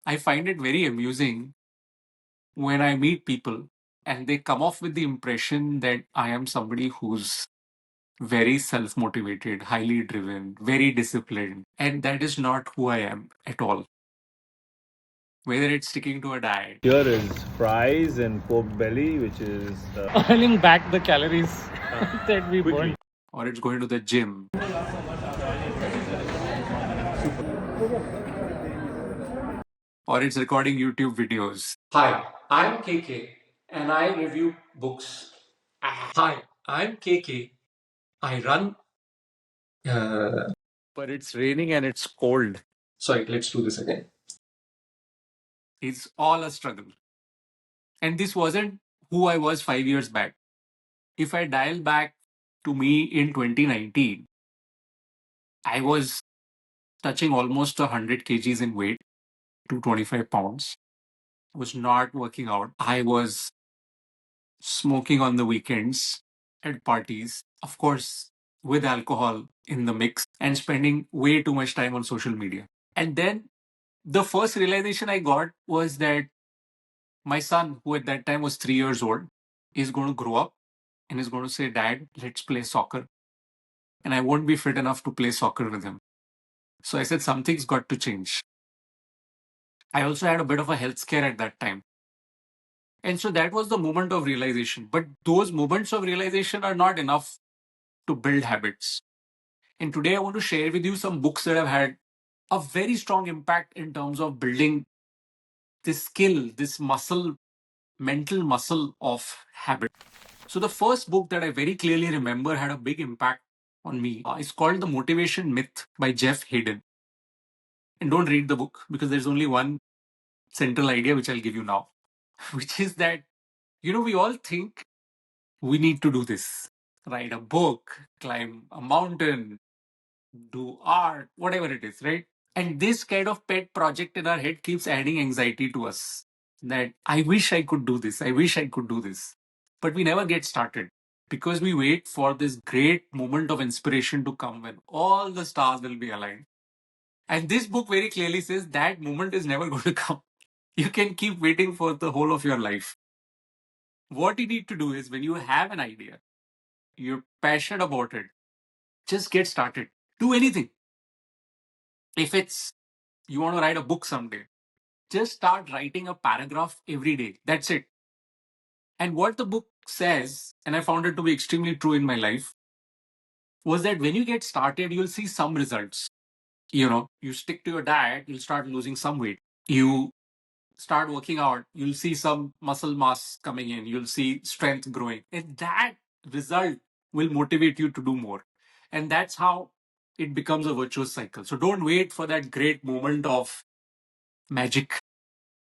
I find it very amusing when I meet people and they come off with the impression that I am somebody who's very self motivated, highly driven, very disciplined. And that is not who I am at all. Whether it's sticking to a diet, Here is fries and pork belly, which is earning back the calories that we quickly. burned. or it's going to the gym, or it's recording YouTube videos. Hi, I'm KK and I review books. Hi, I'm KK. I run. But it's raining and it's cold. Sorry, let's do this again. It's all a struggle. And this wasn't who I was 5 years back. If I dial back to me in 2019, I was touching almost 100 kgs in weight, 225 pounds. I was not working out. I was smoking on the weekends at parties, of course, with alcohol in the mix, and spending way too much time on social media. And then the first realization I got was that my son, who at that time was 3 years old, is going to grow up and is going to say, Dad, let's play soccer. And I won't be fit enough to play soccer with him. So I said, something's got to change. I also had a bit of a health scare at that time. And so that was the moment of realization. But those moments of realization are not enough to build habits. And today I want to share with you some books that have had a very strong impact in terms of building this skill, this muscle, mental muscle of habit. So the first book that I very clearly remember had a big impact on me is called The Motivation Myth by Jeff Hayden. And don't read the book because there's only one central idea which I'll give you now, which is that, we all think we need to do this, write a book, climb a mountain, do art, whatever it is, right? And this kind of pet project in our head keeps adding anxiety to us that I wish I could do this. I wish I could do this. But we never get started because we wait for this great moment of inspiration to come when all the stars will be aligned. And this book very clearly says that moment is never going to come. You can keep waiting for the whole of your life. What you need to do is when you have an idea, you're passionate about it, just get started. Do anything. If it's you want to write a book someday, just start writing a paragraph every day. That's it. And what the book says, and I found it to be extremely true in my life, was that when you get started, you'll see some results. You stick to your diet, you'll start losing some weight. You start working out, you'll see some muscle mass coming in, you'll see strength growing. And that result will motivate you to do more. And that's how it becomes a virtuous cycle. So don't wait for that great moment of magic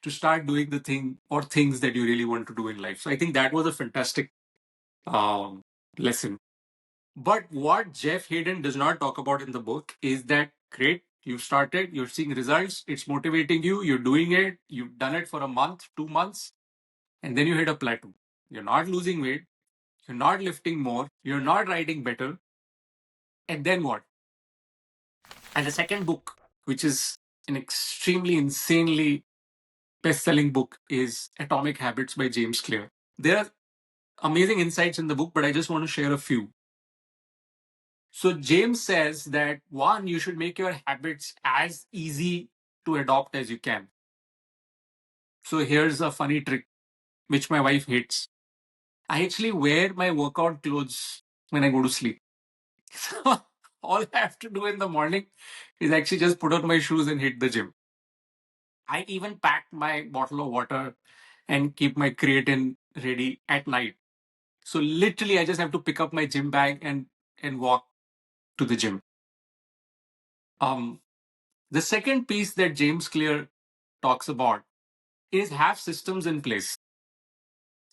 to start doing the thing or things that you really want to do in life. So I think that was a fantastic um, lesson. But what Jeff Hayden does not talk about in the book is that great, you've started, you're seeing results, it's motivating you, you're doing it, you've done it for a month, 2 months, and then you hit a plateau. You're not losing weight, you're not lifting more, you're not writing better. And then what? And the second book, which is an extremely insanely best-selling book, is Atomic Habits by James Clear. There are amazing insights in the book, but I just want to share a few. So James says that one, you should make your habits as easy to adopt as you can. So here's a funny trick, which my wife hates. I actually wear my workout clothes when I go to sleep. So all I have to do in the morning is actually just put on my shoes and hit the gym. I even pack my bottle of water and keep my creatine ready at night. So literally, I just have to pick up my gym bag and walk to the gym. The second piece that James Clear talks about is have systems in place.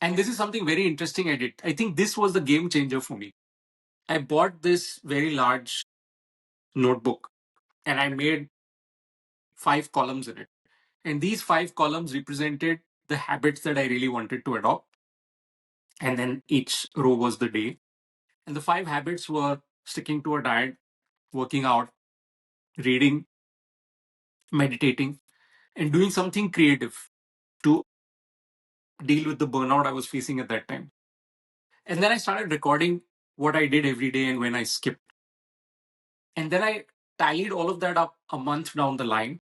And this is something very interesting I did. I think this was the game changer for me. I bought this very large notebook and I made 5 columns in it. And these 5 columns represented the habits that I really wanted to adopt. And then each row was the day. And the 5 habits were sticking to a diet, working out, reading, meditating, and doing something creative to deal with the burnout I was facing at that time. And then I started recording what I did every day and when I skipped. And then I tallied all of that up a month down the line.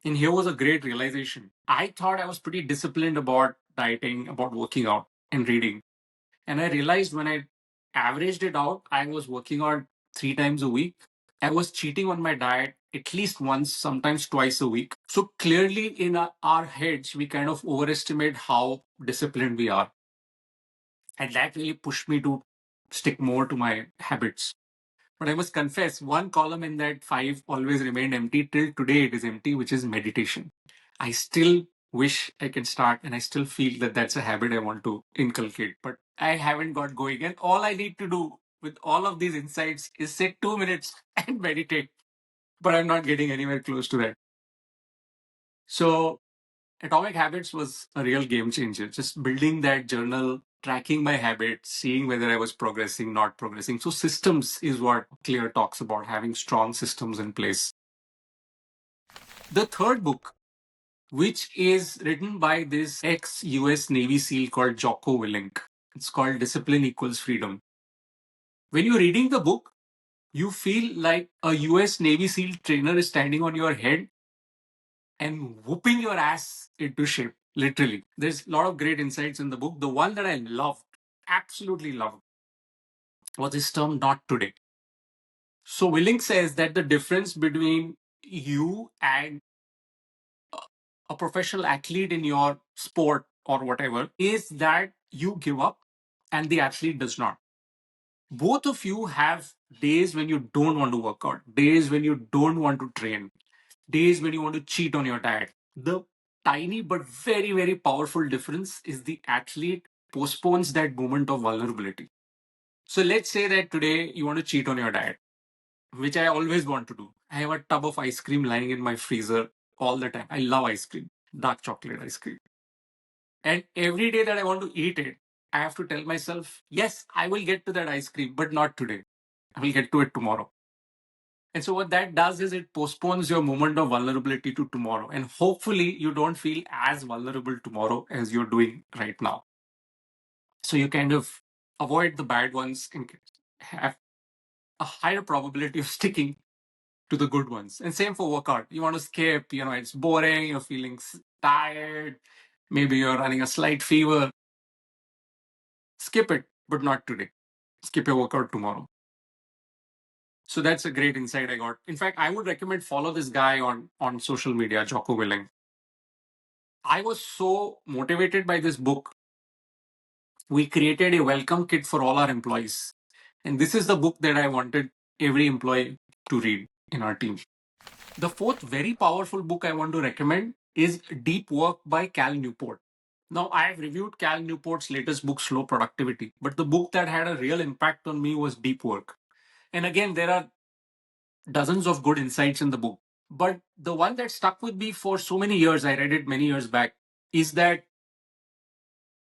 And here was a great realization. I thought I was pretty disciplined about dieting, about working out and reading. And I realized when I averaged it out, I was working out 3 times a week. I was cheating on my diet at least once, sometimes twice a week. So clearly, in our heads, we kind of overestimate how disciplined we are. And that really pushed me to stick more to my habits. But I must confess, one column in that five always remained empty till today. It is empty, which is meditation. I still wish I can start, and I still feel that that's a habit I want to inculcate, but I haven't got going. And all I need to do with all of these insights is sit 2 minutes and meditate, but I'm not getting anywhere close to that. So Atomic Habits was a real game changer. Just building that journal, tracking my habits, seeing whether I was progressing, not progressing. So systems is what Clear talks about, having strong systems in place. The third book, which is written by this ex-US Navy SEAL called Jocko Willink. It's called Discipline Equals Freedom. When you're reading the book, you feel like a US Navy SEAL trainer is standing on your head and whooping your ass into shape, literally. There's a lot of great insights in the book. The one that I loved, absolutely loved, was this term not today. So Willink says that the difference between you and a professional athlete in your sport or whatever is that you give up and the athlete does not. Both of you have days when you don't want to work out, days when you don't want to train, days when you want to cheat on your diet. The tiny but very, very powerful difference is the athlete postpones that moment of vulnerability. So let's say that today you want to cheat on your diet, which I always want to do. I have a tub of ice cream lying in my freezer all the time. I love ice cream, dark chocolate ice cream. And every day that I want to eat it, I have to tell myself, yes, I will get to that ice cream, but not today. I will get to it tomorrow. And so what that does is it postpones your moment of vulnerability to tomorrow. And hopefully you don't feel as vulnerable tomorrow as you're doing right now. So you kind of avoid the bad ones and have a higher probability of sticking to the good ones. And same for workout. You want to skip, it's boring, you're feeling tired, maybe you're running a slight fever. Skip it, but not today. Skip your workout tomorrow. So that's a great insight I got. In fact, I would recommend follow this guy on social media, Jocko Willing. I was so motivated by this book. We created a welcome kit for all our employees. And this is the book that I wanted every employee to read in our team. The fourth very powerful book I want to recommend is Deep Work by Cal Newport. Now, I have reviewed Cal Newport's latest book, Slow Productivity, but the book that had a real impact on me was Deep Work. And again, there are dozens of good insights in the book. But the one that stuck with me for so many years, I read it many years back, is that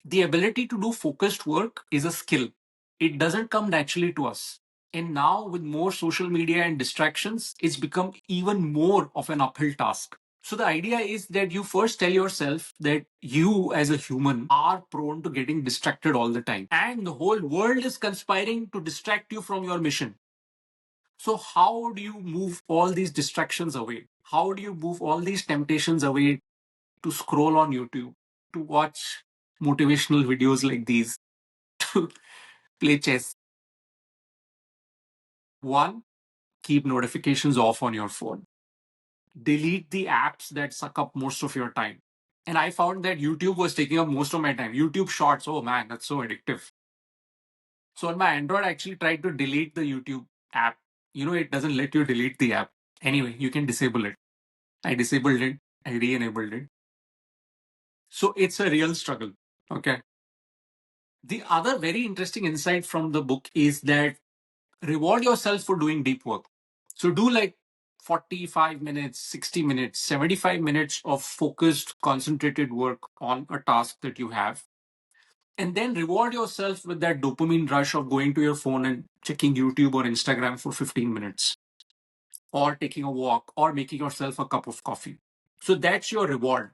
the ability to do focused work is a skill. It doesn't come naturally to us. And now, with more social media and distractions, it's become even more of an uphill task. So, the idea is that you first tell yourself that you, as a human, are prone to getting distracted all the time. And the whole world is conspiring to distract you from your mission. So, how do you move all these distractions away? How do you move all these temptations away to scroll on YouTube, to watch motivational videos like these, to play chess? One, keep notifications off on your phone. Delete the apps that suck up most of your time. And I found that YouTube was taking up most of my time. YouTube Shorts, oh man, that's so addictive. So on my Android, I actually tried to delete the YouTube app. It doesn't let you delete the app. Anyway, you can disable it. I disabled it. I re-enabled it. So it's a real struggle. Okay. The other very interesting insight from the book is that reward yourself for doing deep work. So do like 45 minutes, 60 minutes, 75 minutes of focused, concentrated work on a task that you have. And then reward yourself with that dopamine rush of going to your phone and checking YouTube or Instagram for 15 minutes, or taking a walk, or making yourself a cup of coffee. So that's your reward.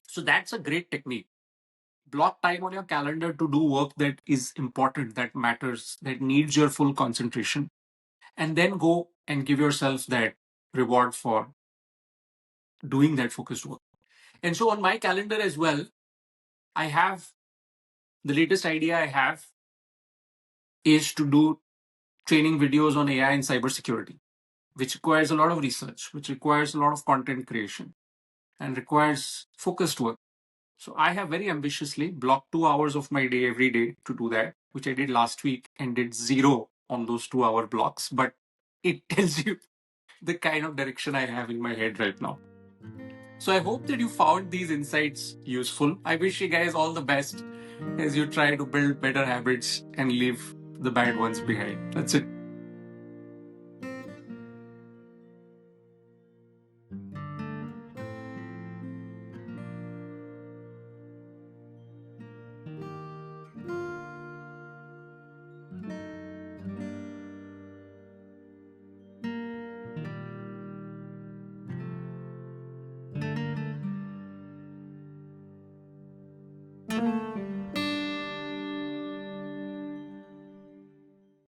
So that's a great technique. Block time on your calendar to do work that is important, that matters, that needs your full concentration, and then go and give yourself that reward for doing that focused work. And so on my calendar as well, I have the latest idea I have is to do training videos on AI and cybersecurity, which requires a lot of research, which requires a lot of content creation, and requires focused work. So I have very ambitiously blocked 2 hours of my day every day to do that, which I did last week and did zero on those 2 hour blocks. But it tells you the kind of direction I have in my head right now. So I hope that you found these insights useful. I wish you guys all the best as you try to build better habits and leave the bad ones behind. That's it.